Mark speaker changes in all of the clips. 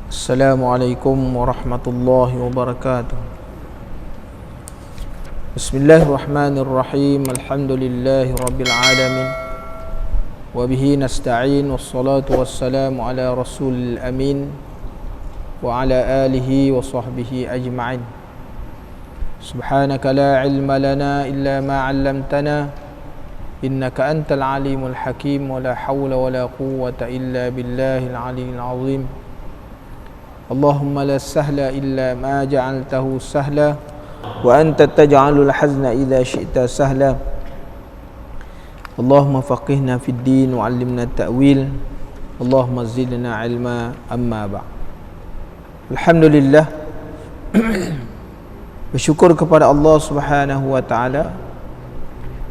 Speaker 1: Assalamualaikum warahmatullahi wabarakatuh. Bismillahirrahmanirrahim. Alhamdulillahi rabbil alamin. Wa bihi nasta'in. Wassalatu wassalamu ala rasulil amin wa ala alihi wa sahbihi ajma'in. Subhanaka la ilma lana illa ma 'allamtana innaka antal alimul hakim. Wa la hawla wa la quwwata illa billahil aliyyil azim. Allahumma la sahla illa ma ja'altahu sahla wa anta taj'alul hazna idza syi'ta sahla. Allahumma faqihna fid din wa 'allimna ta'wil. Allahumma zidna 'ilma amma ba'd. Alhamdulillah, bersyukur kepada Allah Subhanahu wa taala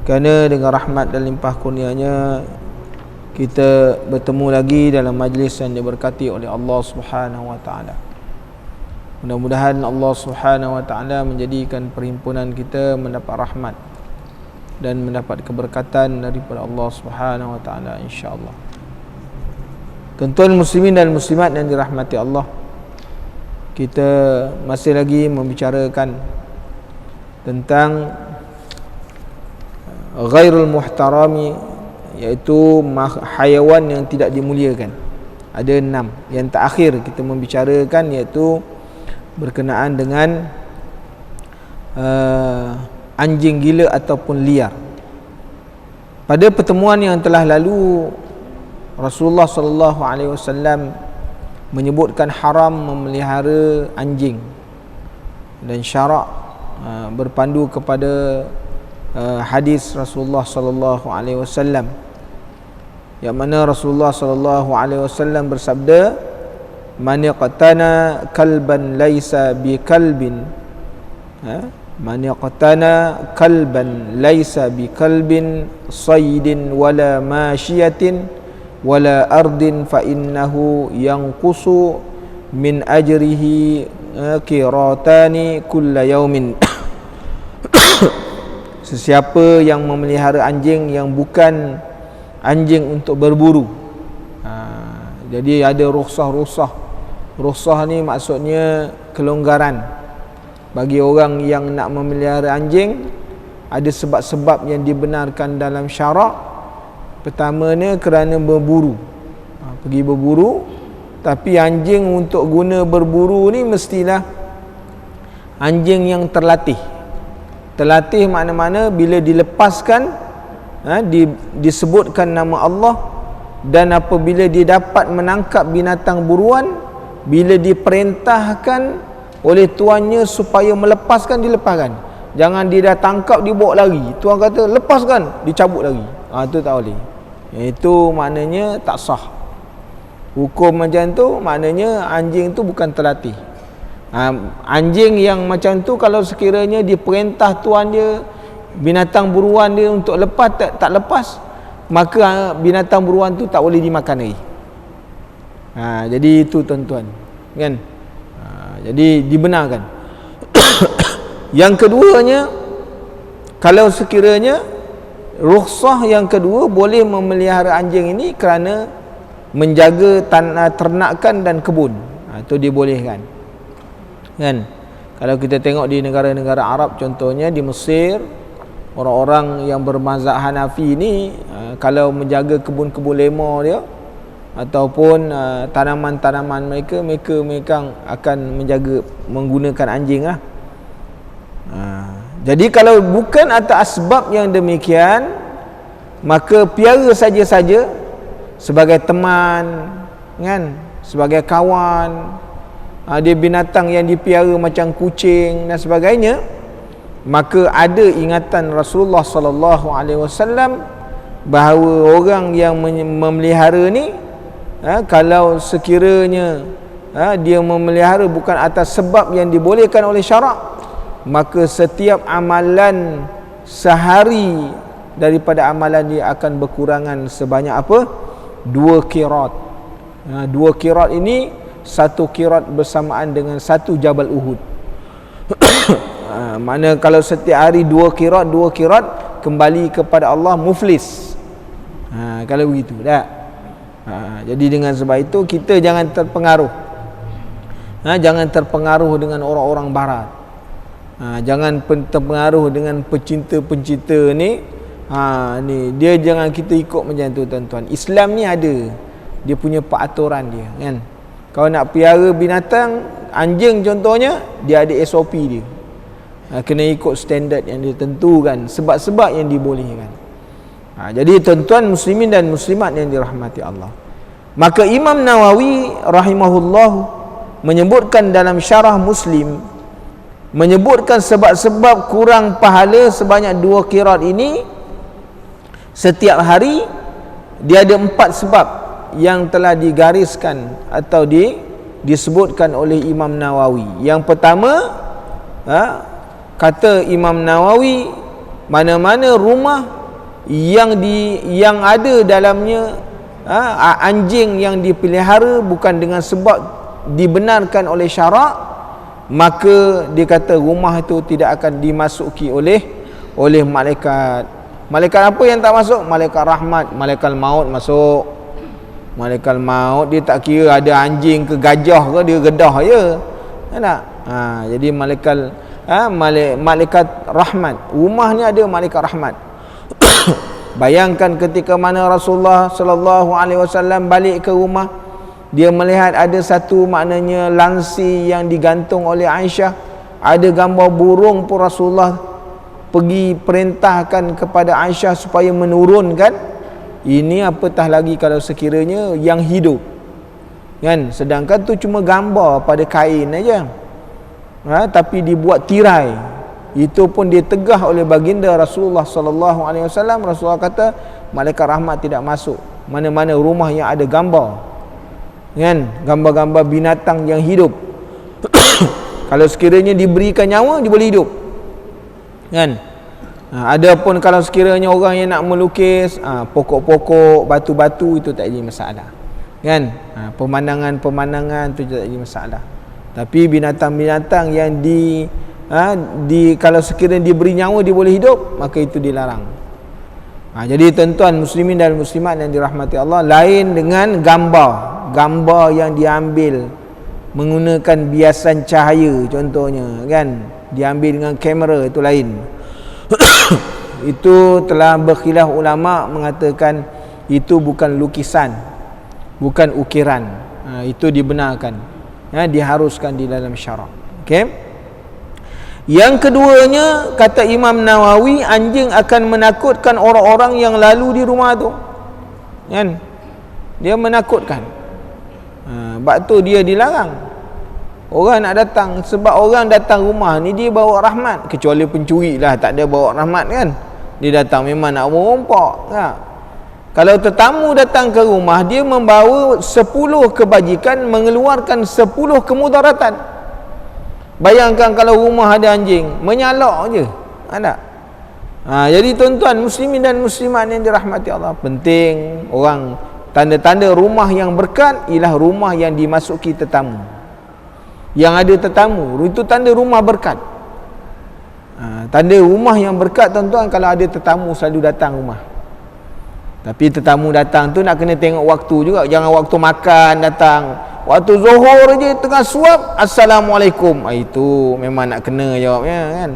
Speaker 1: kerana dengan rahmat dan limpah kurnia-Nya kita bertemu lagi dalam majlis yang diberkati oleh Allah Subhanahu wa taala. Mudah-mudahan Allah Subhanahu wa taala menjadikan perhimpunan kita mendapat rahmat dan mendapat keberkatan daripada Allah Subhanahu wa taala, insya-Allah. Tuan-tuan muslimin dan muslimat yang dirahmati Allah, kita masih lagi membicarakan tentang ghairul muhtarami, iaitu haiwan yang tidak dimuliakan. Ada 6. Yang terakhir kita membicarakan iaitu berkenaan dengan anjing gila ataupun liar. Pada pertemuan yang telah lalu, Rasulullah sallallahu alaihi wasallam menyebutkan haram memelihara anjing dan syarak berpandu kepada hadis Rasulullah sallallahu alaihi wasallam, yang mana Rasulullah sallallahu alaihi wasallam bersabda, man yaqtana kalban laisa bi kalbin, man yaqtana kalban laisa bi kalbin saydin wala masyiyatin wala ardin fa innahu yanqusu min ajrihi qiratani kulla yaumin. Sesiapa yang memelihara anjing yang bukan anjing untuk berburu, jadi ada rukhsah. Rukhsah ni maksudnya kelonggaran bagi orang yang nak memelihara anjing. Ada sebab-sebab yang dibenarkan dalam syarak. Pertamanya kerana berburu, pergi berburu. Tapi anjing untuk guna berburu ni mestilah anjing yang terlatih. Terlatih makna-mana bila dilepaskan, disebutkan nama Allah, dan apabila dia dapat menangkap binatang buruan, bila diperintahkan oleh tuannya supaya melepaskan, dilepaskan. Jangan dia dah tangkap dibawa lari, tuan kata lepaskan, dicabut lagi. Itu tak boleh. Itu maknanya tak sah. Hukum macam tu maknanya anjing tu bukan terlatih. Anjing yang macam tu kalau sekiranya diperintah tuan dia, binatang buruan dia untuk lepas, tak lepas, maka binatang buruan tu tak boleh dimakan lagi. Jadi itu tuan-tuan, kan? Jadi dibenarkan. Yang keduanya, kalau sekiranya rukhsah yang kedua, boleh memelihara anjing ini kerana menjaga ternakan dan kebun. Itu dibolehkan, kan? Kalau kita tengok di negara-negara Arab, contohnya di Mesir, orang-orang yang bermazhab Hanafi ni, kalau menjaga kebun-kebun lemah dia ataupun tanaman-tanaman mereka akan menjaga menggunakan anjing lah. Jadi kalau bukan atas asbab yang demikian, maka piara saja-saja sebagai teman, kan, sebagai kawan. Dia binatang yang dipiara macam kucing dan sebagainya, maka ada ingatan Rasulullah sallallahu alaihi wasallam bahawa orang yang memelihara ni, kalau sekiranya dia memelihara bukan atas sebab yang dibolehkan oleh syarak, maka setiap amalan sehari daripada amalan dia akan berkurangan sebanyak apa? 2 qirat. 2 qirat ini, 1 qirat bersamaan dengan 1 Jabal Uhud. Mana kalau setiap hari 2 qirat kembali kepada Allah muflis. Kalau begitu tak? Jadi dengan sebab itu kita jangan terpengaruh Jangan terpengaruh dengan orang-orang barat. Jangan terpengaruh dengan pencinta-pencinta ni. Ni dia, jangan kita ikut macam tu tuan-tuan. Islam ni ada dia punya peraturan dia, kan. Kalau nak piara binatang, anjing contohnya, dia ada SOP dia. Kena ikut standard yang ditentukan, sebab-sebab yang dibolehkan. Jadi tuan-tuan muslimin dan muslimat yang dirahmati Allah, maka Imam Nawawi rahimahullah menyebutkan dalam syarah Muslim, menyebutkan sebab-sebab kurang pahala sebanyak 2 qiraat ini setiap hari. Dia ada 4 sebab yang telah digariskan atau disebutkan oleh Imam Nawawi. Yang pertama, kata Imam Nawawi, mana-mana rumah yang ada dalamnya anjing yang dipelihara bukan dengan sebab dibenarkan oleh syarak, maka dia kata rumah itu tidak akan dimasuki oleh malaikat. Malaikat apa yang tak masuk? Malaikat rahmat. Malaikat maut masuk. Malaikat maut dia tak kira ada anjing ke gajah ke, dia gedah je, tak? Jadi malaikat rahmat. Rumah ni ada malaikat rahmat. Bayangkan ketika mana Rasulullah sallallahu alaihi wasallam balik ke rumah, dia melihat ada satu, maknanya lansi yang digantung oleh Aisyah, ada gambar burung pun. Rasulullah pergi perintahkan kepada Aisyah supaya menurunkan. Ini apatah lagi kalau sekiranya yang hidup, kan. Sedangkan tu cuma gambar pada kain aja, tapi dibuat tirai. Itu pun ditegah oleh baginda Rasulullah sallallahu alaihi wasallam. Rasulullah kata malaikat rahmat tidak masuk mana-mana rumah yang ada gambar, kan, gambar-gambar binatang yang hidup. Kalau sekiranya diberikan nyawa, dia boleh hidup, kan. Ada pun kalau sekiranya orang yang nak melukis pokok-pokok, batu-batu, itu tak jadi masalah, kan. Pemandangan-pemandangan tu tak jadi masalah. Tapi binatang-binatang yang kalau sekiranya diberi nyawa dia boleh hidup, maka itu dilarang. Jadi tuan-tuan muslimin dan muslimat yang dirahmati Allah, lain dengan gambar yang diambil menggunakan biasan cahaya contohnya, kan, diambil dengan kamera, itu lain. Itu telah berkhilaf ulama mengatakan itu bukan lukisan, bukan ukiran. Itu dibenarkan, diharuskan di dalam syarak. Okey. Yang keduanya, kata Imam Nawawi, anjing akan menakutkan orang-orang yang lalu di rumah tu, kan. Dia menakutkan. Sebab tu dia dilarang. Orang nak datang, sebab orang datang rumah ni dia bawa rahmat, kecuali pencuri lah, tak ada bawa rahmat, kan. Dia datang memang nak merompak, kan? Kalau tetamu datang ke rumah, dia membawa 10 kebajikan, mengeluarkan 10 kemudaratan. Bayangkan kalau rumah ada anjing, menyalak je, ada. Jadi tuan-tuan muslimin dan muslimat yang dirahmati Allah, penting orang, tanda-tanda rumah yang berkat ialah rumah yang dimasuki tetamu, yang ada tetamu. Itu tanda rumah berkat. Tanda rumah yang berkat tuan-tuan, kalau ada tetamu selalu datang rumah. Tapi tetamu datang tu nak kena tengok waktu juga. Jangan waktu makan datang, waktu zuhur je tengah suap, Assalamualaikum. Itu memang nak kena jawabnya, kan.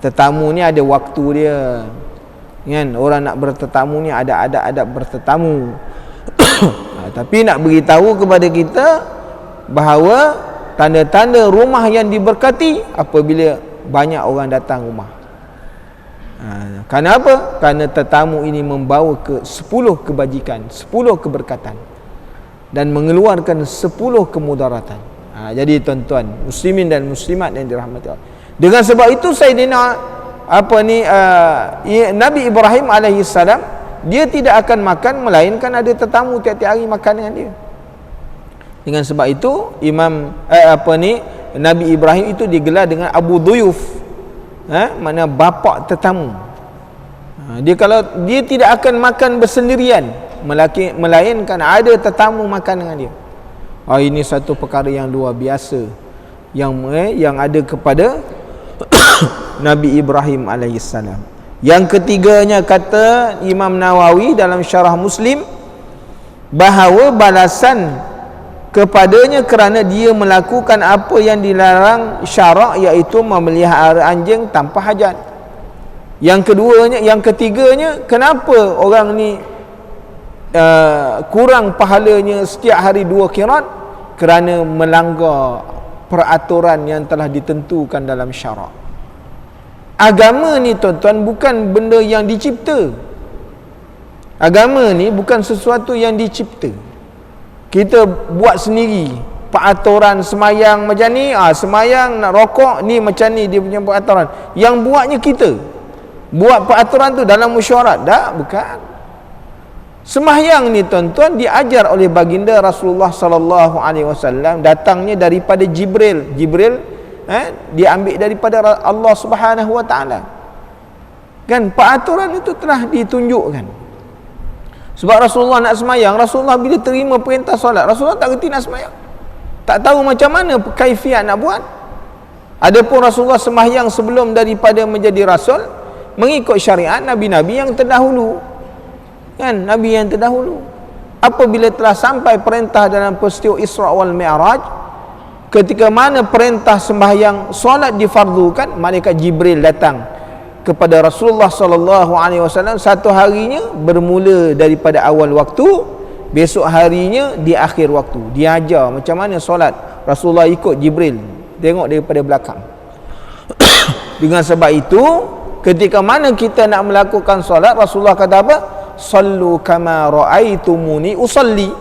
Speaker 1: Tetamu ni ada waktu dia, kan. Orang nak bertetamu ni ada adab bertetamu. Tapi nak beritahu kepada kita bahawa tanda-tanda rumah yang diberkati apabila banyak orang datang rumah. Kerana apa? Kerana tetamu ini membawa 10 kebajikan, 10 keberkatan, dan mengeluarkan 10 kemudaratan. Jadi tuan-tuan muslimin dan muslimat yang dirahmati Allah, dengan sebab itu Sayyidina Nabi Ibrahim alaihi salam, dia tidak akan makan melainkan ada tetamu tiap-tiap hari makan dengan dia. Dengan sebab itu Nabi Ibrahim itu digelar dengan Abu Duyuf, makna bapa tetamu. Kalau dia tidak akan makan bersendirian, melainkan ada tetamu makan dengan dia. Ini satu perkara yang luar biasa yang ada kepada Nabi Ibrahim alaihissalam. Yang ketiganya, kata Imam Nawawi dalam syarah Muslim, bahawa balasan kepadanya kerana dia melakukan apa yang dilarang syarak, iaitu memelihara anjing tanpa hajat. Yang ketiganya, kenapa orang ni kurang pahalanya setiap hari 2 qirat? Kerana melanggar peraturan yang telah ditentukan dalam syarak. Agama ni tuan-tuan bukan benda yang dicipta. Agama ni bukan sesuatu yang dicipta. Kita buat sendiri peraturan semayang macam ni, semayang nak rokok ni macam ni dia punya peraturan. Yang buatnya kita. Buat peraturan tu dalam mesyuarat. Tak, bukan. Sembahyang ni tuan-tuan diajar oleh baginda Rasulullah sallallahu alaihi wasallam, datangnya daripada Jibril. Diambil daripada Allah Subhanahu wa taala. Kan peraturan itu telah ditunjukkan. Sebab Rasulullah nak sembahyang, Rasulullah bila terima perintah solat, Rasulullah tak reti nak sembahyang. Tak tahu macam mana kaifiat nak buat. Adapun Rasulullah sembahyang sebelum daripada menjadi rasul, mengikut syariat nabi-nabi yang terdahulu. Kan, nabi yang terdahulu. Apabila telah sampai perintah dalam peristiwa Isra wal Mi'raj, ketika mana perintah sembahyang solat difardukan, malaikat Jibril datang kepada Rasulullah sallallahu alaihi wasallam. Satu harinya bermula daripada awal waktu, besok harinya di akhir waktu. Dia ajar macam mana solat. Rasulullah ikut Jibril, tengok daripada belakang. Dengan sebab itu, ketika mana kita nak melakukan solat, Rasulullah kata apa? Sallu kama ra'aitumuni usalli.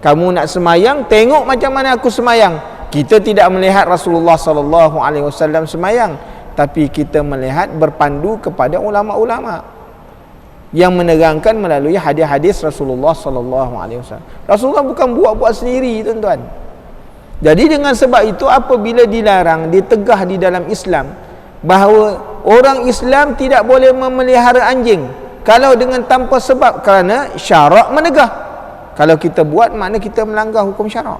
Speaker 1: Kamu nak semayang, tengok macam mana aku semayang. Kita tidak melihat Rasulullah sallallahu alaihi wasallam semayang, tapi kita melihat berpandu kepada ulama-ulama yang menerangkan melalui hadis-hadis Rasulullah sallallahu alaihi wasallam. Rasulullah bukan buat-buat sendiri, tuan-tuan. Jadi dengan sebab itu, apabila dilarang, ditegah di dalam Islam bahawa orang Islam tidak boleh memelihara anjing kalau dengan tanpa sebab, kerana syarak menegah. Kalau kita buat, makna kita melanggar hukum syarak.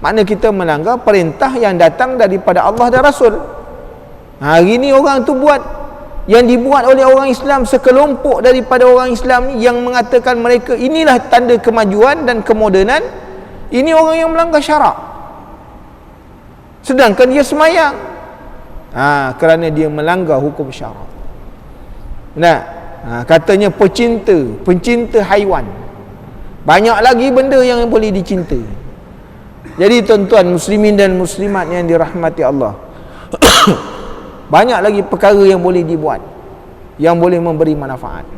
Speaker 1: Makna kita melanggar perintah yang datang daripada Allah dan Rasul. Hari ni orang tu buat, yang dibuat oleh orang Islam, sekelompok daripada orang Islam yang mengatakan mereka inilah tanda kemajuan dan kemodenan. Ini orang yang melanggar syarak, sedangkan dia semayang. Kerana dia melanggar hukum syarak. Katanya pencinta haiwan. Banyak lagi benda yang boleh dicinta. Jadi tuan-tuan muslimin dan muslimat yang dirahmati Allah, banyak lagi perkara yang boleh dibuat, yang boleh memberi manfaat.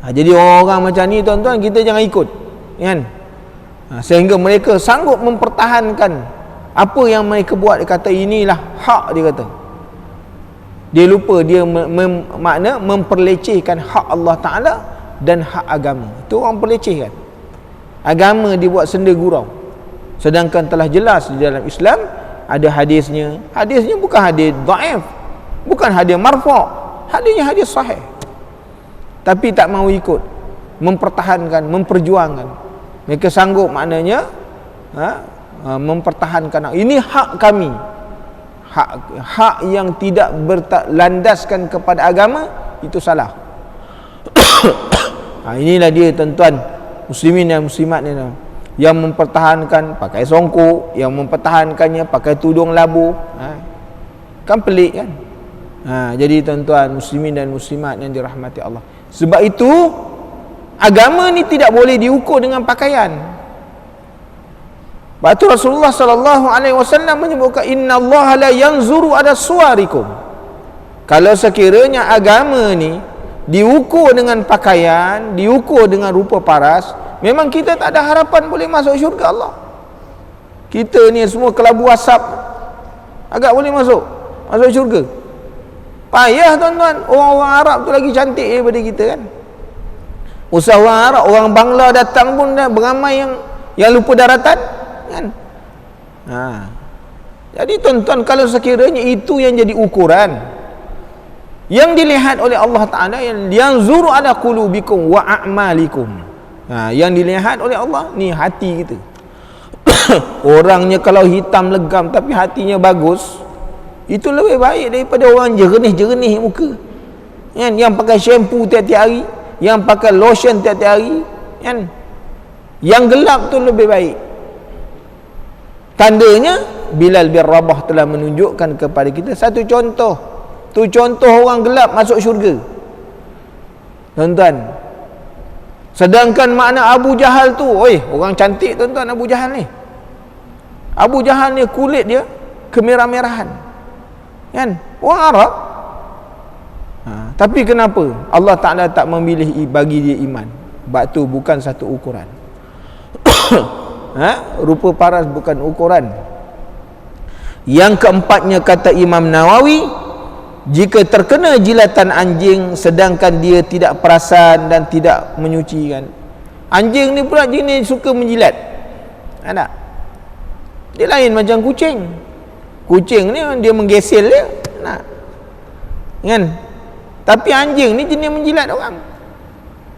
Speaker 1: Jadi orang-orang macam ni tuan-tuan, kita jangan ikut, kan? Sehingga mereka sanggup mempertahankan apa yang mereka buat. Dia kata inilah hak, dia kata. Dia lupa, dia makna memperlecehkan hak Allah Ta'ala dan hak agama. Itu orang perlecehkan. Agama dibuat senda gurau, sedangkan telah jelas di dalam Islam ada hadisnya. Hadisnya bukan hadis dhaif, bukan hadis marfu', hadisnya hadis sahih. Tapi tak mahu ikut, mempertahankan, memperjuangkan. Mereka sanggup maknanya mempertahankan ini hak kami. Hak yang tidak berlandaskan kepada agama, itu salah. Inilah dia tuan-tuan muslimin dan muslimat ni, yang mempertahankan pakai songkok, yang mempertahankannya pakai tudung labu. Kan pelik kan? Jadi tuan-tuan muslimin dan muslimat yang dirahmati Allah, sebab itu agama ni tidak boleh diukur dengan pakaian. Sebab itu Rasulullah sallallahu alaihi wasallam menyebutkan innallaha la yanzuru ala suwarikum. Kalau sekiranya agama ni diukur dengan pakaian, diukur dengan rupa paras, memang kita tak ada harapan boleh masuk syurga Allah. Kita ni semua kelabu asap, agak boleh masuk syurga. Payah tuan-tuan. Orang-orang Arab tu lagi cantik daripada kita, kan? Usaha orang Arab, orang Bangla datang pun dah beramai yang lupa daratan, kan? Jadi tuan-tuan, kalau sekiranya itu yang jadi ukuran yang dilihat oleh Allah Ta'ala, yang zuru ala qulubikum wa a'malikum, yang dilihat oleh Allah ni hati kita. Orangnya kalau hitam legam tapi hatinya bagus, itu lebih baik daripada orang jernih-jernih muka, kan? Yang pakai shampoo tiap-tiap hari, yang pakai lotion tiap-tiap hari, kan? Yang gelap tu lebih baik. Tandanya Bilal bin Rabah telah menunjukkan kepada kita satu contoh. Tu contoh orang gelap masuk syurga. Tuan-tuan. Sedangkan makna Abu Jahal tu, orang cantik tuan-tuan Abu Jahal ni. Abu Jahal ni kulit dia kemerah-merahan. Kan? Orang Arab. Tapi kenapa Allah Ta'ala tak memilih bagi dia iman? Sebab tu bukan satu ukuran. Rupa paras bukan ukuran. Yang keempatnya, kata Imam Nawawi, jika terkena jilatan anjing sedangkan dia tidak perasan dan tidak menyucikan. Anjing ni pula jenis suka menjilat. Ada? Dia lain macam kucing. Kucing ni dia menggesel dia. Kan? Tapi anjing ni jenis menjilat orang.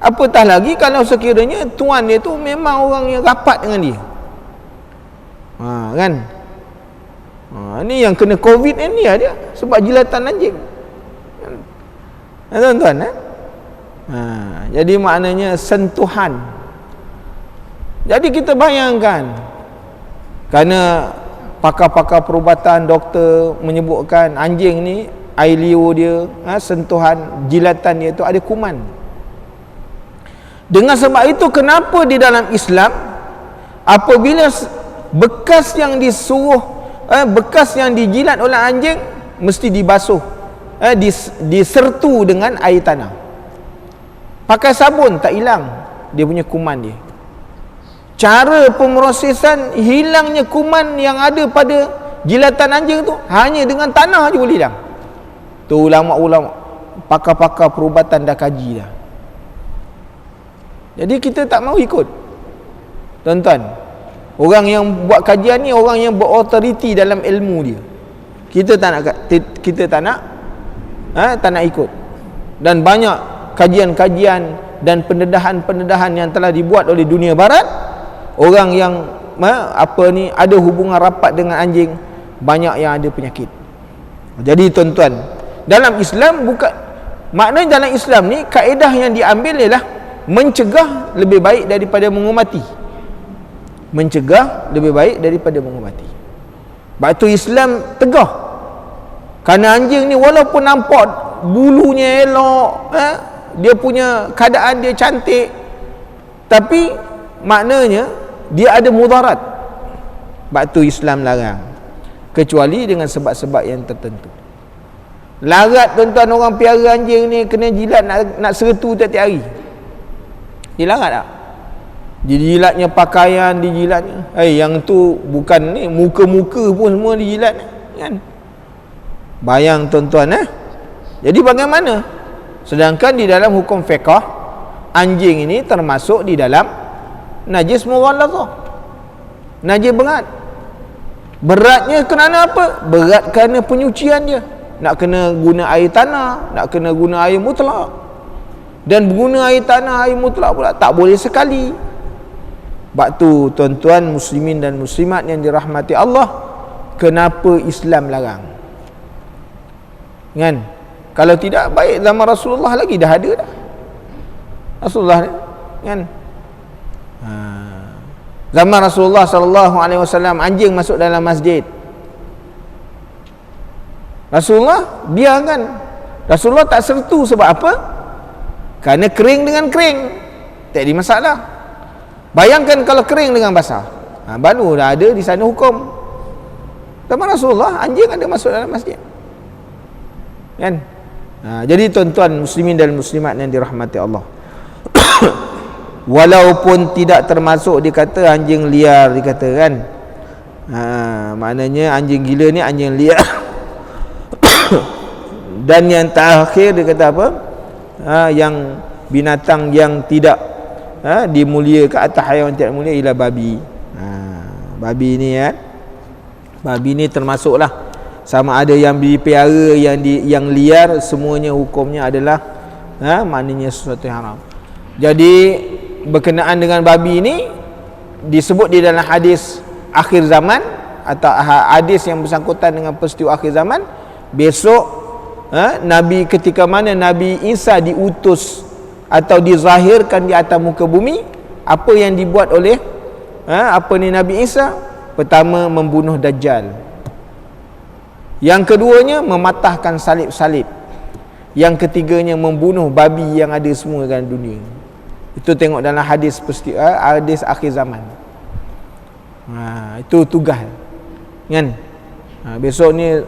Speaker 1: Apatah lagi kalau sekiranya tuan dia tu memang orang yang rapat dengan dia. Kan? Ni yang kena COVID ni dia sebab jilatan anjing. Tuan-tuan, jadi maknanya sentuhan. Jadi kita bayangkan, kerana pakar-pakar perubatan, doktor menyebutkan anjing ni air liur dia, sentuhan jilatan dia tu ada kuman. Dengan sebab itu, kenapa di dalam Islam apabila bekas yang disuruh, bekas yang dijilat oleh anjing mesti dibasuh, disertu dengan air tanah. Pakai sabun tak hilang dia punya kuman dia. Cara pemrosesan hilangnya kuman yang ada pada jilatan anjing tu hanya dengan tanah je boleh hilang. Tu ulama-ulama, pakar-pakar perubatan dah kaji dah. Jadi kita tak mahu ikut. Tuan-tuan, orang yang buat kajian ni orang yang berautoriti dalam ilmu dia. Kita tak nak tak nak ikut. Dan banyak kajian-kajian dan pendedahan-pendedahan yang telah dibuat oleh dunia barat, orang yang ada hubungan rapat dengan anjing banyak yang ada penyakit. Jadi tuan-tuan, dalam Islam bukan, maknanya dalam Islam ni kaedah yang diambil ialah mencegah lebih baik daripada mengubati. Mencegah lebih baik daripada mengubati. Sebab tu Islam tegah. Kerana anjing ni walaupun nampak bulunya elok, dia punya keadaan dia cantik, tapi maknanya dia ada mudarat. Sebab tu Islam larang, kecuali dengan sebab-sebab yang tertentu. Larat tuan-tuan, orang piara anjing ni kena jilat nak sertu tiap-tiap hari. Dilarat tak? Dijilatnya pakaian, dijilatnya. Yang tu bukan ni, muka-muka pun semua dijilat kan? Bayang tuan-tuan. Jadi bagaimana? Sedangkan di dalam hukum fiqh, anjing ini termasuk di dalam najis mughalladhah, najis berat. Beratnya kerana apa? Berat kerana penyucian dia. Nak kena guna air tanah, nak kena guna air mutlak. Dan guna air tanah, air mutlak pula tak boleh sekali. Sebab tu tuan-tuan muslimin dan muslimat yang dirahmati Allah, kenapa Islam larang? Kan? Kalau tidak, baik zaman Rasulullah lagi dah ada dah. Rasulullah kan? Zaman Rasulullah SAW, anjing masuk dalam masjid. Rasulullah biarkan. Rasulullah tak sertu sebab apa? Kerana kering dengan kering, tak ada masalah. Bayangkan kalau kering dengan basah, baru dah ada di sana hukum. Zaman Rasulullah anjing ada masuk dalam masjid. Kan? Jadi tuan-tuan muslimin dan muslimat yang dirahmati Allah, walaupun tidak termasuk dikata anjing liar, dikata kan, maknanya anjing gila ni anjing liar. Dan yang terakhir dia kata apa? Yang binatang yang tidak dimuliakan atas haiwan tidak mulia ialah babi. Babi ni kan, babi ni termasuklah, sama ada yang dipelihara, yang liar, semuanya hukumnya adalah maknanya sesuatu yang haram. Jadi berkenaan dengan babi ni disebut di dalam hadis akhir zaman atau hadis yang bersangkutan dengan peristiwa akhir zaman. Besok Nabi, ketika mana Nabi Isa diutus atau dizahirkan di atas muka bumi, apa yang dibuat oleh Nabi Isa? Pertama, membunuh Dajjal. Yang keduanya, mematahkan salib-salib. Yang ketiganya, membunuh babi yang ada semua dalam dunia. Itu tengok dalam hadis akhir zaman. Itu tugas kan. Besok ni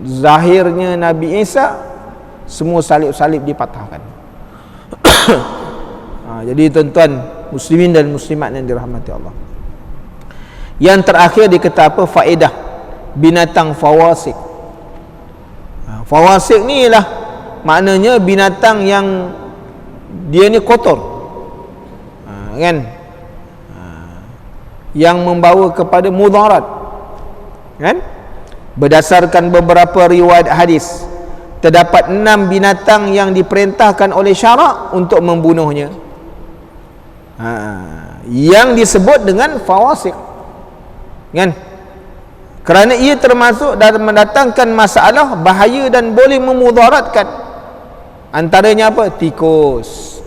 Speaker 1: zahirnya Nabi Isa, semua salib-salib dipatahkan. Jadi tuan-tuan muslimin dan muslimat yang dirahmati Allah, yang terakhir dikata apa? Faedah binatang fawasik. Fawasik ni ialah maknanya binatang yang dia ni kotor, kan, yang membawa kepada mudarat, kan. Berdasarkan beberapa riwayat hadis, terdapat 6 binatang yang diperintahkan oleh syarak untuk membunuhnya, yang disebut dengan fawasik, kan, kerana ia termasuk dalam mendatangkan masalah, bahaya dan boleh memudaratkan. Antaranya apa? Tikus.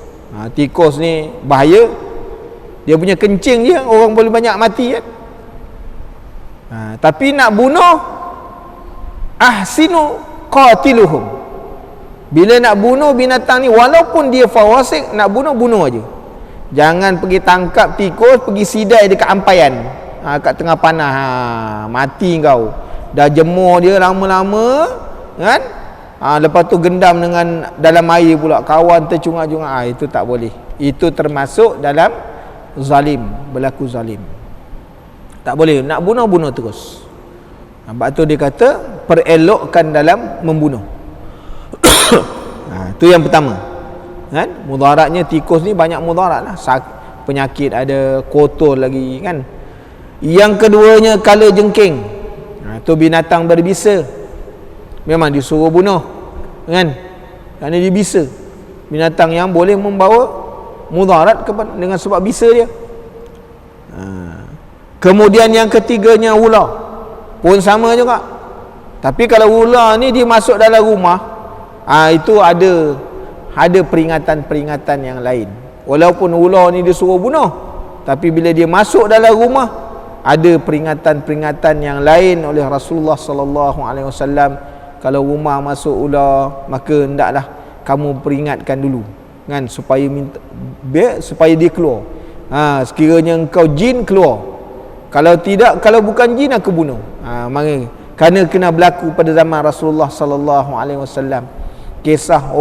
Speaker 1: Tikus ni bahaya. Dia punya kencing je orang boleh banyak mati, kan. Tapi nak bunuh, ahsinu qatiluhum. Bila nak bunuh binatang ni, walaupun dia fawasik, nak bunuh aja. Jangan pergi tangkap tikus, pergi sidai dekat ampaian, kat tengah panah, mati kau. Dah jemur dia lama-lama, kan. Lepas tu gendam dengan dalam air pula, kawan tercungak-cungak. Itu tak boleh. Itu termasuk dalam zalim, berlaku zalim. Tak boleh. Nak bunuh terus. Sebab tu dia kata perelokkan dalam membunuh. Itu yang pertama, kan. Mudaratnya tikus ni banyak mudarat lah. Penyakit ada, kotor lagi, kan. Yang keduanya kala jengking. Itu binatang berbisa, memang disuruh bunuh, kan, kerana dia bisa. Binatang yang boleh membawa mudarat dengan sebab bisa dia. Kemudian yang ketiganya ular, pun sama juga. Tapi kalau ular ni dia masuk dalam rumah, itu ada peringatan-peringatan yang lain. Walaupun ular ni disuruh bunuh, tapi bila dia masuk dalam rumah, ada peringatan-peringatan yang lain oleh Rasulullah sallallahu alaihi wasallam. Kalau rumah masuk ular, maka hendaklah kamu peringatkan dulu, kan, supaya dia keluar. Sekiranya engkau jin, keluar. Kalau tidak, kalau bukan jin, aku bunuh. Kerana kena berlaku pada zaman Rasulullah sallallahu alaihi wasallam kisah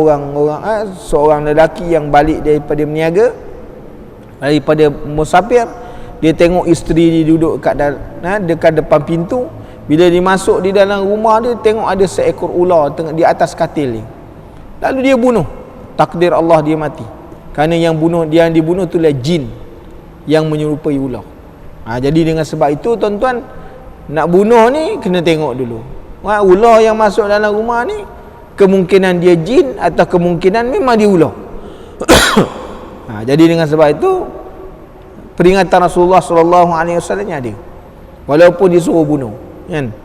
Speaker 1: seorang lelaki yang balik daripada berniaga, daripada musafir. Dia tengok isteri dia duduk dekat depan pintu. Bila dia masuk di dalam rumah dia, tengok ada seekor ular di atas katil ni. Lalu dia bunuh. Takdir Allah, dia mati. Kerana yang dibunuh itulah jin yang menyerupai ular. Jadi dengan sebab itu tuan-tuan, nak bunuh ni kena tengok dulu. Ular yang masuk dalam rumah ni, kemungkinan dia jin atau kemungkinan memang dia ular. Jadi dengan sebab itu peringatan Rasulullah sallallahu alaihi wasallam ada, walaupun disuruh bunuh, kan.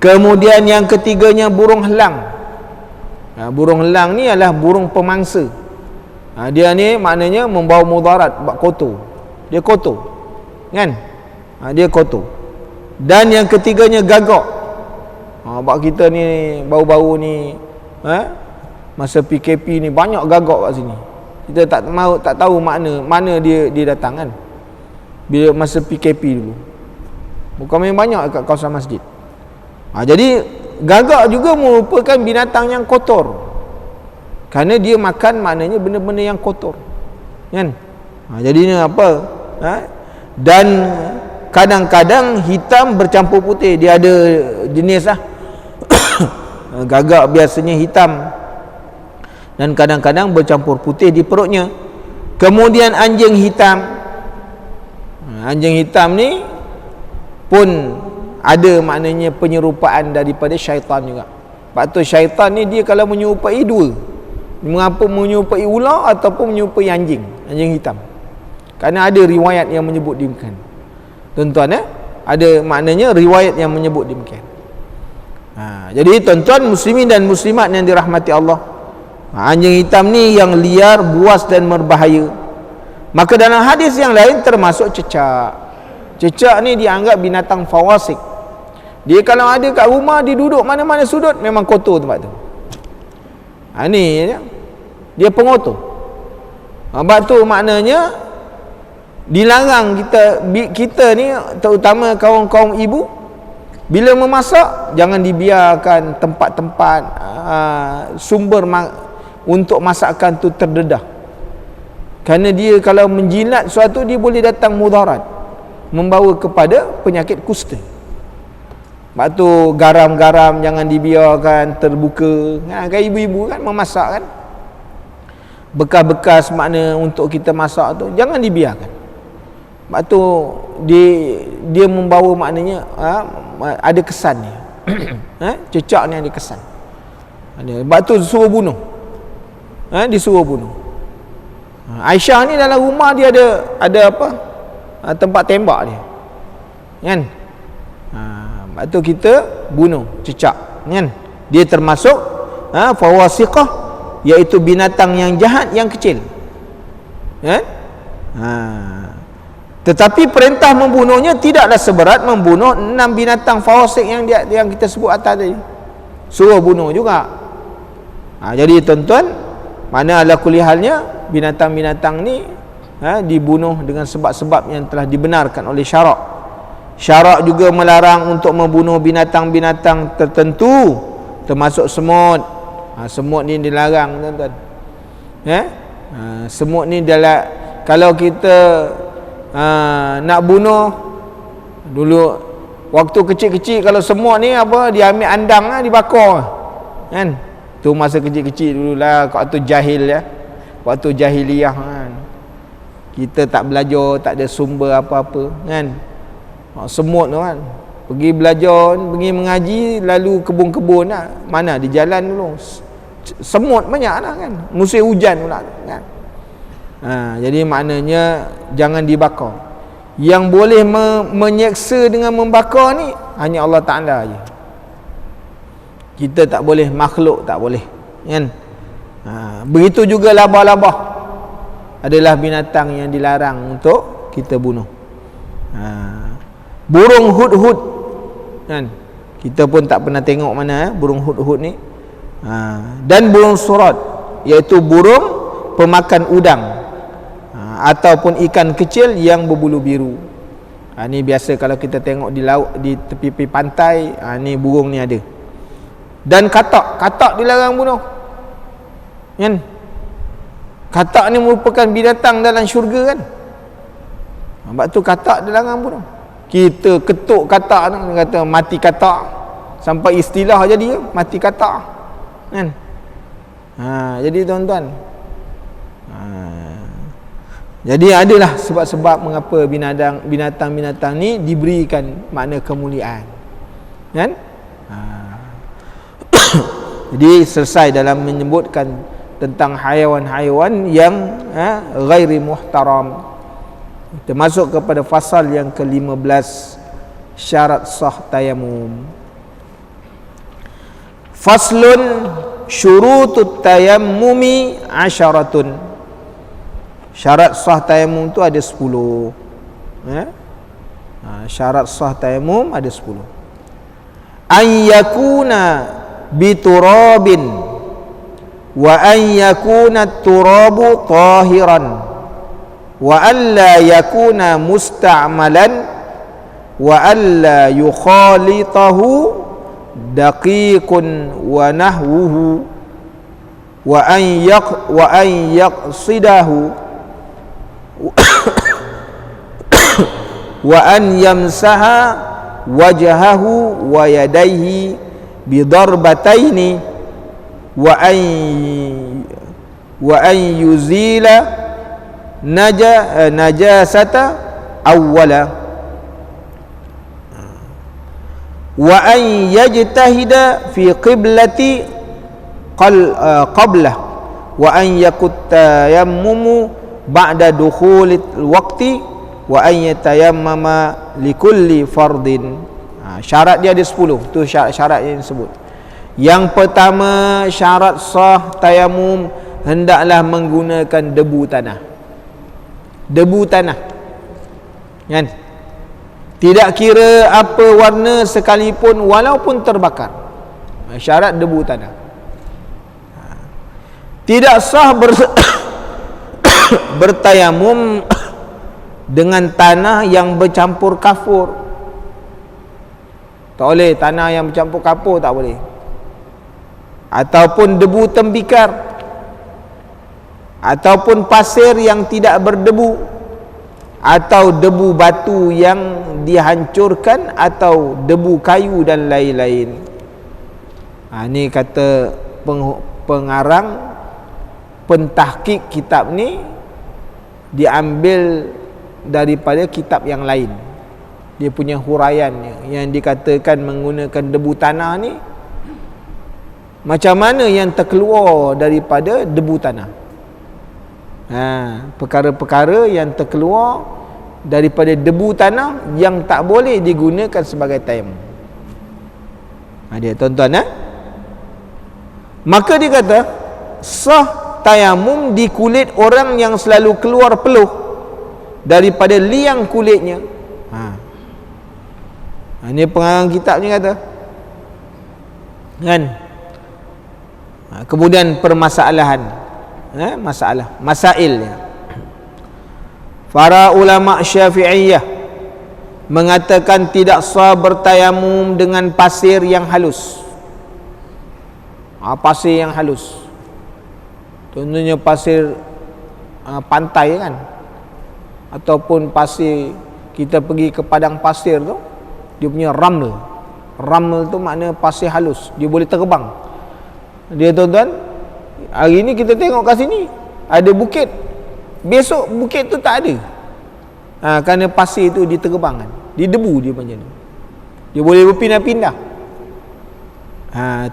Speaker 1: Kemudian yang ketiganya burung helang. Burung helang ni adalah burung pemangsa. Dia ni maknanya membawa mudarat, kotor. Dia kotor, kan. Dia kotor. Dan yang ketiganya gagak. Sebab kita ni baru-baru ni, masa PKP ni banyak gagak kat sini. Kita tak tahu mana dia datang, kan. Bila masa PKP dulu, bukan main banyak kat kawasan masjid. Jadi gagak juga merupakan binatang yang kotor, kerana dia makan maknanya benda-benda yang kotor, kan. Jadinya apa? Dan kadang-kadang hitam bercampur putih. Dia ada jenis lah. Gagak biasanya hitam dan kadang-kadang bercampur putih di perutnya. Kemudian anjing hitam. Anjing hitam ni pun ada maknanya penyerupaan daripada syaitan juga. Sebab tu syaitan ni dia kalau menyerupai dua, mengapa menyerupai ular ataupun menyerupai anjing hitam, kerana ada riwayat yang menyebut demikian, tuan-tuan. Ada maknanya riwayat yang menyebut demikian. Jadi tuan-tuan muslimin dan muslimat yang dirahmati Allah, anjing hitam ni yang liar, buas dan berbahaya. Maka dalam hadis yang lain termasuk cecak. Cecak ni dianggap binatang fawasik. Dia kalau ada kat rumah, dia duduk mana-mana sudut, memang kotor tempat tu. Ni dia pengotor. Sebab tu maknanya dilarang kita ni, terutama kaum-kaum ibu, bila memasak jangan dibiarkan tempat-tempat sumber untuk masakan tu terdedah. Kerana dia kalau menjilat sesuatu, dia boleh datang mudarat, membawa kepada penyakit kusta. Sebab tu garam-garam jangan dibiarkan terbuka. Kan ibu-ibu kan memasak kan, bekas-bekas makna untuk kita masak tu jangan dibiarkan. Sebab tu dia membawa maknanya ada kesan dia. Cecak ni ada kesan. Sebab tu disuruh bunuh. Disuruh bunuh. Aisyah ni dalam rumah dia ada apa? Tempat tembak dia. Kan? Sebab tu kita bunuh cecak. Kan? Dia termasuk fawasiqah, iaitu binatang yang jahat yang kecil. Kan? Tetapi perintah membunuhnya tidaklah seberat membunuh 6 binatang fawasik yang kita sebut atas tadi. Suruh bunuh juga. Jadi tuan-tuan, mana ala kulli halnya binatang-binatang ni dibunuh dengan sebab-sebab yang telah dibenarkan oleh syarak. Syarak juga melarang untuk membunuh binatang-binatang tertentu, termasuk semut. Semut ni dilarang, tuan-tuan. Semut ni dalam, kalau kita nak bunuh dulu waktu kecil-kecil, kalau semut ni apa, dia ambil andang dibakar kan. Tu masa kecil-kecil dululah, waktu jahil ya, waktu jahiliyah kan. Kita tak belajar, tak ada sumber apa-apa kan. Semut tu kan pergi belajar, pergi mengaji, lalu kebun-kebun mana di jalan dulu semut banyak kan, musim hujan pula kan. Jadi maknanya jangan dibakar. Yang boleh menyeksa dengan membakar ni hanya Allah Ta'ala je. Kita tak boleh, makhluk tak boleh kan. Begitu juga labah-labah adalah binatang yang dilarang untuk kita bunuh. Burung hudhud kan, kita pun tak pernah tengok mana burung hudhud ni. Dan burung surat, iaitu burung pemakan udang, ataupun ikan kecil yang berbulu biru. Ni biasa kalau kita tengok di laut, di tepi-tepi pantai, ni burung ni ada. Dan katak dilarang bunuh kan. Katak ni merupakan binatang dalam syurga kan. Sebab tu katak dilarang bunuh. Kita ketuk katak tu, kata mati katak, sampai istilah jadi mati katak kan. Jadi tuan-tuan, jadi adalah sebab-sebab mengapa binatang-binatang ni diberikan makna kemuliaan kan. Jadi selesai dalam menyebutkan tentang haiwan-haiwan yang ghairi muhtaram. Kita masuk kepada fasal yang ke-15, syarat sah tayamum. Faslun syurutut tayammumi 'asyaratun. Syarat sah tayamum tu ada 10. Syarat sah tayamum ada 10. An yakuna biturabin wa an yakuna turabu tahiran wa an la yakuna musta'malan wa an la yukhalitahu daqiqun wa nahwuhu wa an yaqsidahu wa an yamsaha wajhahu wa yadayhi bidarbataini wa an yuzila najasata awwala wa an yajtahida fi qiblati qablah wa an yakut tayammumu ba'da dukhulil waqti wa an yatayammama likulli fardin. Syarat dia ada 10. Tu syarat-syarat yang disebut. Yang pertama, syarat sah tayamum hendaklah menggunakan debu tanah. debu tanah, kan? Tidak kira apa warna sekalipun walaupun terbakar. Syarat debu tanah. Tidak sah bertayamum dengan tanah yang bercampur kafur. Tak boleh tanah yang bercampur kapur, tak boleh. Ataupun debu tembikar, ataupun pasir yang tidak berdebu, atau debu batu yang dihancurkan, atau debu kayu dan lain-lain. Ni kata pengarang pentahqiq kitab ni diambil daripada kitab yang lain. Dia punya huraiannya yang dikatakan menggunakan debu tanah ni, macam mana yang terkeluar daripada debu tanah. Perkara-perkara yang terkeluar daripada debu tanah yang tak boleh digunakan sebagai tayamum. Dia tuan-tuan, maka dia kata sah tayamum di kulit orang yang selalu keluar peluh daripada liang kulitnya. Ini pengarang kitabnya kata, kan? Kemudian permasalahan, masail. Para ulama Syafi'iyah mengatakan tidak sah bertayamum dengan pasir yang halus. Pasir yang halus, contohnya pasir pantai, kan? Ataupun pasir, kita pergi ke padang pasir tu, dia punya raml. Raml tu makna pasir halus, dia boleh terbang. Dia, tuan-tuan, hari ni kita tengok kat sini ada bukit, besok bukit tu tak ada. Kerana pasir tu diterbangkan, didebu dia macam tu. Dia boleh berpindah-pindah.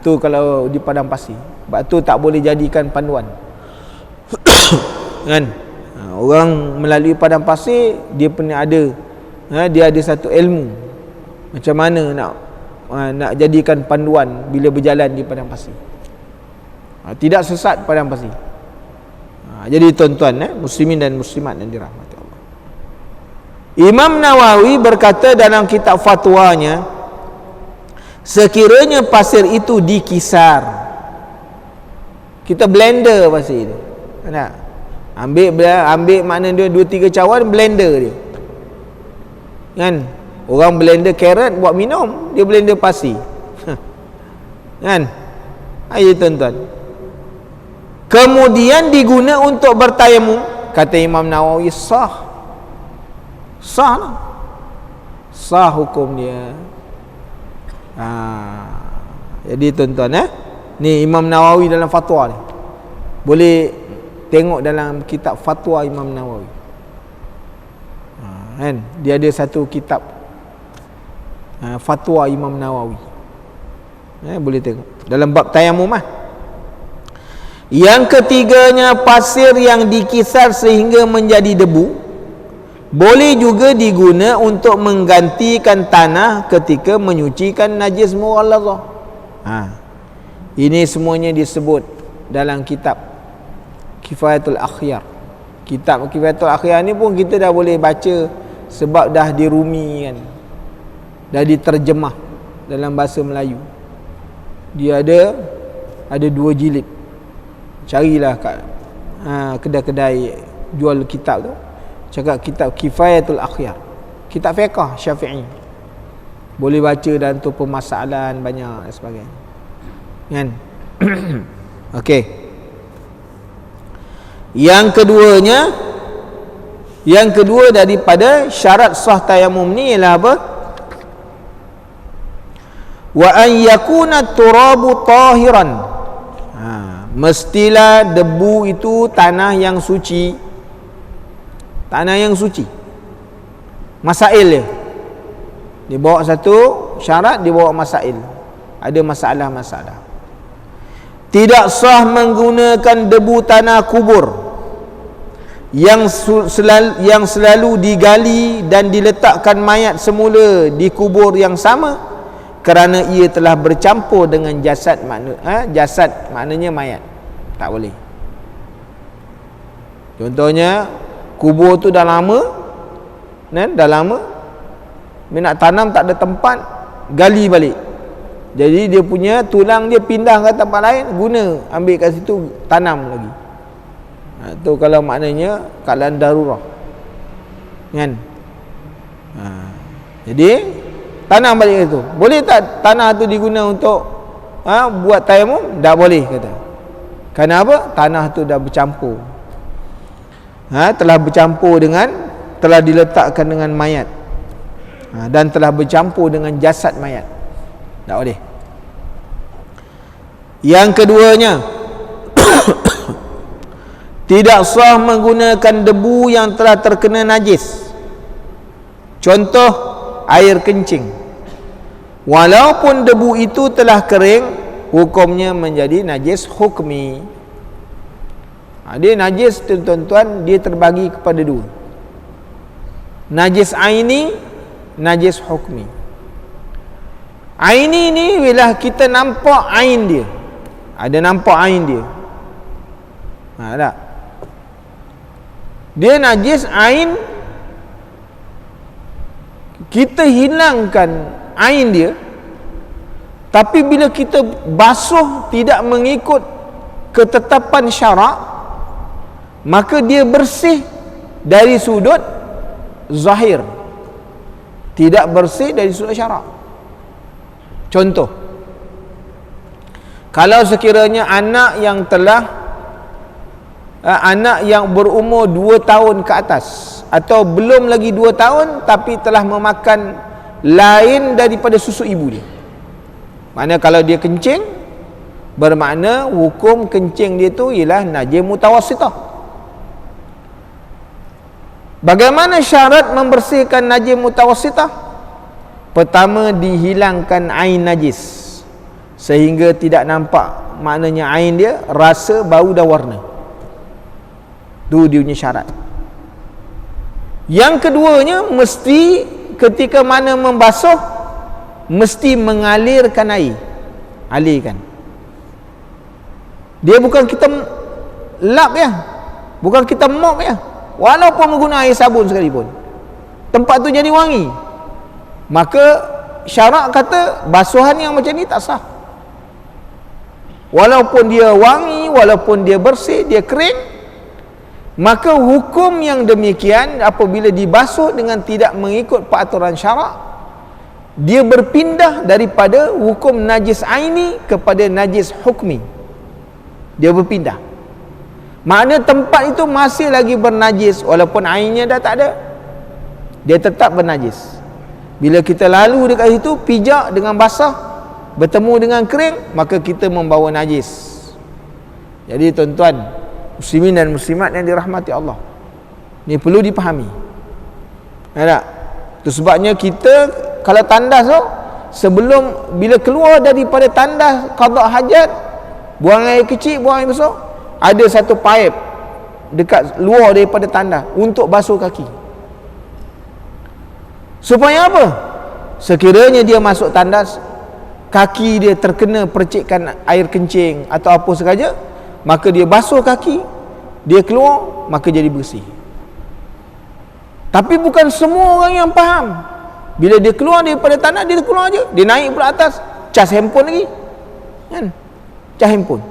Speaker 1: Tu kalau di padang pasir. Sebab tu tak boleh jadikan panduan. Kan? Orang melalui padang pasir, dia pernah ada, dia ada satu ilmu macam mana nak jadikan panduan bila berjalan di padang pasir, tidak sesat padang pasir. Jadi tuan-tuan, muslimin dan muslimat yang dirahmati Allah, Imam Nawawi berkata dalam kitab fatwanya, sekiranya pasir itu dikisar, kita blender pasir itu, ambil makna dia 2-3 cawan, blender dia, kan? Orang blender carrot buat minum, dia blender pasir. Kan? Ayo tuan-tuan. Kemudian diguna untuk bertayamum, kata Imam Nawawi, sah. Sah lah. Sah hukum dia. Jadi tuan-tuan, ni Imam Nawawi dalam fatwa ni. Boleh tengok dalam kitab fatwa Imam Nawawi. Kan? Dia ada satu kitab fatwa Imam Nawawi. Boleh tengok dalam bab tayamum. Yang ketiganya, pasir yang dikisar sehingga menjadi debu boleh juga diguna untuk menggantikan tanah ketika menyucikan najis mughalladhah. Ini semuanya disebut dalam kitab Kifayatul Akhyar. Kitab Kifayatul Akhyar ni pun kita dah boleh baca sebab dah dirumi, kan? Dah diterjemah dalam bahasa Melayu. Dia ada 2 jilid. Carilah kat kedai-kedai jual kitab tu, cakap kitab Kifayatul Akhyar, kitab fiqh Syafi'i. Boleh baca dan tu permasalahan banyak dan sebagainya, kan? Okey. Yang kedua daripada syarat sah tayamum ni ialah apa? Wa an yakuna turabu tahiran. Mestilah debu itu tanah yang suci. Tanah yang suci. Masail dia. Dia bawa satu syarat, dia bawa masail. Ada masalah-masalah. Tidak sah menggunakan debu tanah kubur yang selalu digali dan diletakkan mayat semula di kubur yang sama, kerana ia telah bercampur dengan jasad, jasad maknanya mayat. Tak boleh. Contohnya kubur tu dah lama, kan? Dah lama, dia nak tanam tak ada tempat, gali balik. Jadi dia punya tulang dia pindah ke tempat lain, guna, ambil kat situ, tanam lagi. Tu kalau maknanya keadaan darurat, kan? Jadi tanam balik itu. Boleh tak tanah tu diguna untuk buat tayamum? Tak boleh, kata. Kerana apa? Tanah tu dah bercampur, telah bercampur dengan, telah diletakkan dengan mayat, dan telah bercampur dengan jasad mayat. Tak boleh. Yang keduanya, tidak sah menggunakan debu yang telah terkena najis. Contoh, air kencing. Walaupun debu itu telah kering, hukumnya menjadi najis hukmi. Dia najis, tuan-tuan, dia terbagi kepada dua. Najis aini, najis hukmi. Aini ni bila kita nampak ain dia, ada nampak ain dia, tak? Dia najis ain, kita hilangkan ain dia, tapi bila kita basuh tidak mengikut ketetapan syarak, maka dia bersih dari sudut zahir, tidak bersih dari sudut syarak. Contoh, kalau sekiranya anak yang berumur 2 tahun ke atas, atau belum lagi 2 tahun tapi telah memakan lain daripada susu ibu dia, maknanya kalau dia kencing, bermakna hukum kencing dia tu ialah najis mutawassithah. Bagaimana syarat membersihkan najis mutawassithah? Pertama, dihilangkan ain najis sehingga tidak nampak, maknanya ain dia, rasa, bau dan warna. Tu dia punya syarat. Yang keduanya, mesti ketika mana membasuh, mesti mengalirkan air. Alirkan. Dia bukan kita lap ya, bukan kita mop ya, walaupun menggunakan air sabun sekalipun, tempat tu jadi wangi, maka syarak kata basuhan yang macam ni tak sah. Walaupun dia wangi, walaupun dia bersih, dia kering, maka hukum yang demikian apabila dibasuh dengan tidak mengikut peraturan syarak, dia berpindah daripada hukum najis aini kepada najis hukmi. Dia berpindah, makna tempat itu masih lagi bernajis, walaupun ainnya dah tak ada, dia tetap bernajis. Bila kita lalu dekat situ, pijak dengan basah, bertemu dengan kering, maka kita membawa najis. Jadi tuan-tuan muslimin dan muslimat yang dirahmati Allah, ni perlu dipahami. Tak? Itu sebabnya kita kalau tandas tu, sebelum bila keluar daripada tandas qada hajat, buang air kecil, buang air besar, ada satu paip dekat luar daripada tandas untuk basuh kaki. Supaya apa? Sekiranya dia masuk tandas, kaki dia terkena percikan air kencing atau apa sahaja, maka dia basuh kaki, dia keluar, maka jadi bersih. Tapi bukan semua orang yang faham. Bila dia keluar daripada tanah, dia keluar aja, dia naik pula atas, cas handphone lagi, kan? Cas handphone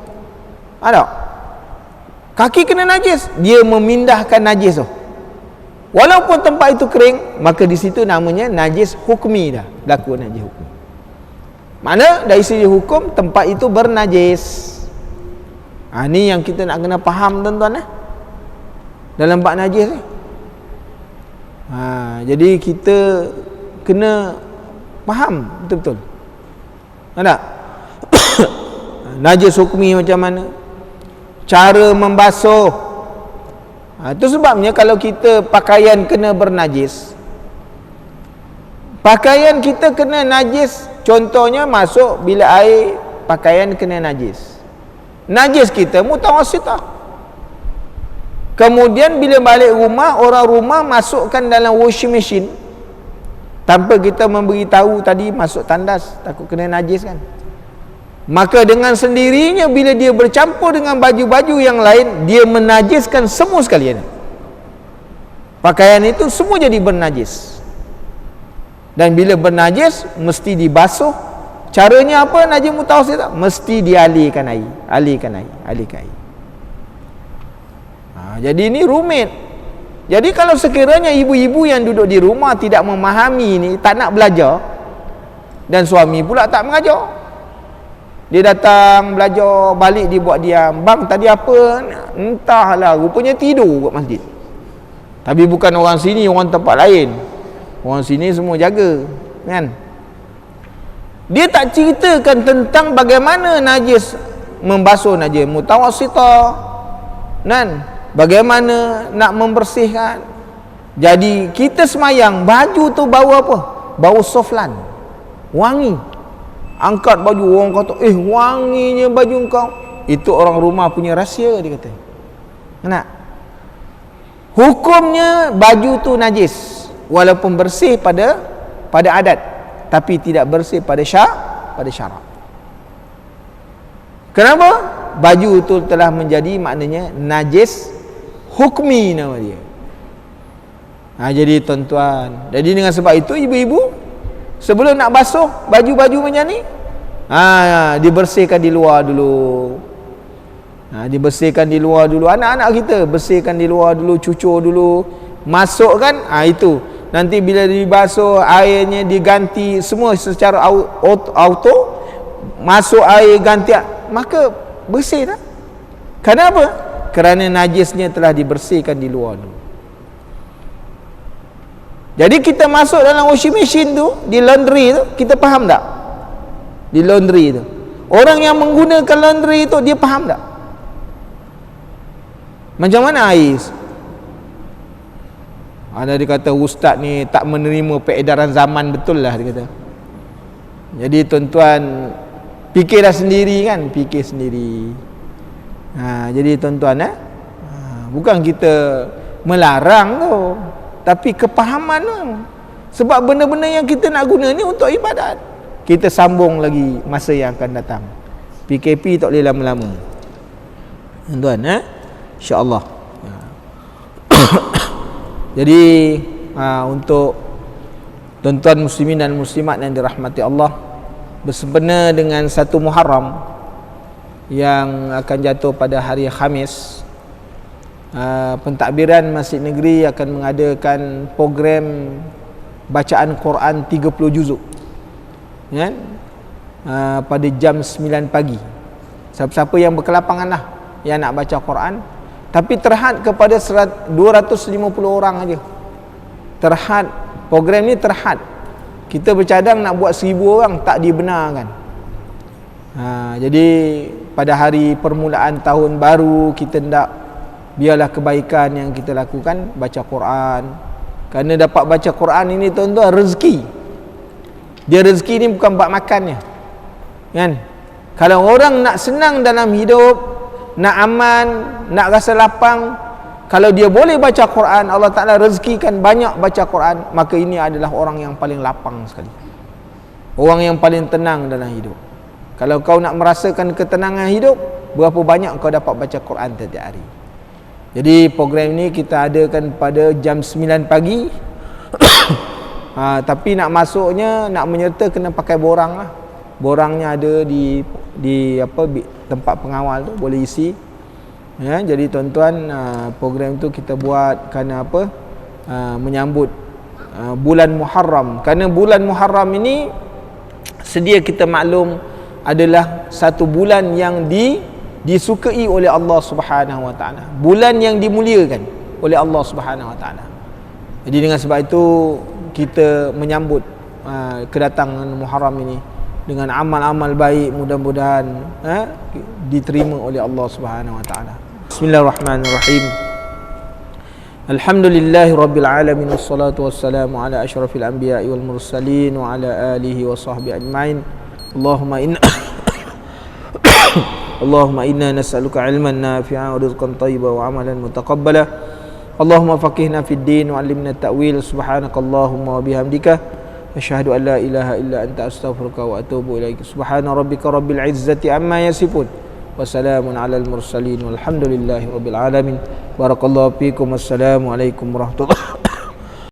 Speaker 1: ada, kaki kena najis, dia memindahkan najis tu. Walaupun tempat itu kering, maka di situ namanya najis hukmi dah, berlaku najis hukmi. Mana dari segi hukum tempat itu bernajis. Ni yang kita nak kena faham tuan-tuan dalam bab najis ni. Jadi kita kena faham betul-betul. Ada najis hukmi macam mana, cara membasuh. Itu sebabnya kalau kita pakaian kena bernajis, pakaian kita kena najis, contohnya masuk bilik air, pakaian kena najis, najis kita mutawassithah. Kemudian bila balik rumah, orang rumah masukkan dalam washing machine tanpa kita memberitahu tadi, masuk tandas, takut kena najis kan, maka dengan sendirinya bila dia bercampur dengan baju-baju yang lain, dia menajiskan semua sekalian. Pakaian itu semua jadi bernajis. Dan bila bernajis mesti dibasuh. Caranya apa najis mutawassit? Mesti dialirkan air. Alirkan air. Jadi ini rumit. Jadi kalau sekiranya ibu-ibu yang duduk di rumah tidak memahami ini, tak nak belajar, dan suami pula tak mengajar, dia datang belajar, balik dia buat diam. Bang tadi apa? Entahlah, rupanya tidur kat masjid. Tapi bukan orang sini, orang tempat lain. Orang sini semua jaga, kan? Dia tak ceritakan tentang bagaimana najis membasuh najis mutawassithah, kan? Bagaimana nak membersihkan. Jadi kita semayang, baju tu bau apa? Bau soflan, wangi. Angkat baju, orang kata wanginya baju kau. Itu orang rumah punya rahsia, dia kata. Nak? Hukumnya baju tu najis walaupun bersih pada adat, tapi tidak bersih pada syarak. Kenapa? Baju itu telah menjadi maknanya najis hukmi nama dia. Jadi tuan-tuan, jadi dengan sebab itu ibu-ibu sebelum nak basuh baju-baju macam ni, dibersihkan di luar dulu. Dibersihkan di luar dulu. Anak-anak kita bersihkan di luar dulu, cucur dulu, masukkan. Itu nanti bila dibasuh airnya diganti semua secara auto, masuk air ganti, maka bersih dah. Kenapa? Kerana najisnya telah dibersihkan di luar dulu. Jadi kita masuk dalam washing machine tu, di laundry tu, kita faham tak? Di laundry tu, orang yang menggunakan laundry tu, dia faham tak? Macam mana air? Ada dia kata ustaz ni tak menerima peredaran zaman, betul lah dia kata. Jadi tuan-tuan fikirlah sendiri kan, fikir sendiri. Jadi tuan-tuan bukan kita melarang tu, tapi kepahaman tu. Sebab benda-benda yang kita nak guna ni untuk ibadat. Kita sambung lagi masa yang akan datang. PKP tak boleh lama-lama, tuan-tuan, insya-Allah. Jadi untuk tuan-tuan muslimin dan muslimat yang dirahmati Allah, bersempena dengan 1 Muharram yang akan jatuh pada hari Khamis, pentadbiran Masjid Negeri akan mengadakan program bacaan Quran 30 juzuk, kan? Pada jam 9 pagi. Siapa-siapa yang berkelapangan lah yang nak baca Quran, tapi terhad kepada 250 orang aja. Terhad, program ni terhad. Kita bercadang nak buat 1000 orang, tak dibenarkan. Jadi pada hari permulaan tahun baru, kita hendak biarlah kebaikan yang kita lakukan, baca Quran. Kerana dapat baca Quran ini tuan-tuan rezeki. Dia rezeki ni bukan buat makannya, kan? Kalau orang nak senang dalam hidup, nak aman, nak rasa lapang, kalau dia boleh baca Quran, Allah Ta'ala rezekikan banyak baca Quran, maka ini adalah orang yang paling lapang sekali, orang yang paling tenang dalam hidup. Kalau kau nak merasakan ketenangan hidup, berapa banyak kau dapat baca Quran setiap hari. Jadi program ini kita adakan pada jam 9 pagi. Tapi nak masuknya, nak menyerta, kena pakai borang lah. Borangnya ada di tempat pengawal tu, boleh isi. Jadi tuan-tuan, program tu kita buat kerana apa? Menyambut bulan Muharram. Kerana bulan Muharram ini sedia kita maklum adalah satu bulan yang disukai oleh Allah Subhanahu wa taala. Bulan yang dimuliakan oleh Allah Subhanahu wa taala. Jadi dengan sebab itu kita menyambut kedatangan Muharram ini dengan amal-amal baik, mudah-mudahan diterima oleh Allah Subhanahu wa taala. Bismillahirrahmanirrahim. Alhamdulillahi rabbil alamin, wassalatu wassalamu ala asyrafil anbiya'i wal mursalin wa ala alihi wa sahbihi ajmain. Allahumma inna nas'aluka ilman nafi'an wa rizqan thayyiban wa amalan mutaqabbala. Allahumma faqihna fid din wa 'allimna at-ta'wil. Subhanakallahumma wa bihamdika asyhadu an la ilaha illa anta astaghfiruka wa atubu ilaik. Subhana rabbika rabbil izzati amma yasifun wa salamun 'alal mursalin walhamdulillahi rabbil alamin. Barakallahu fiikum. Wassalamu alaikum warahmatullahi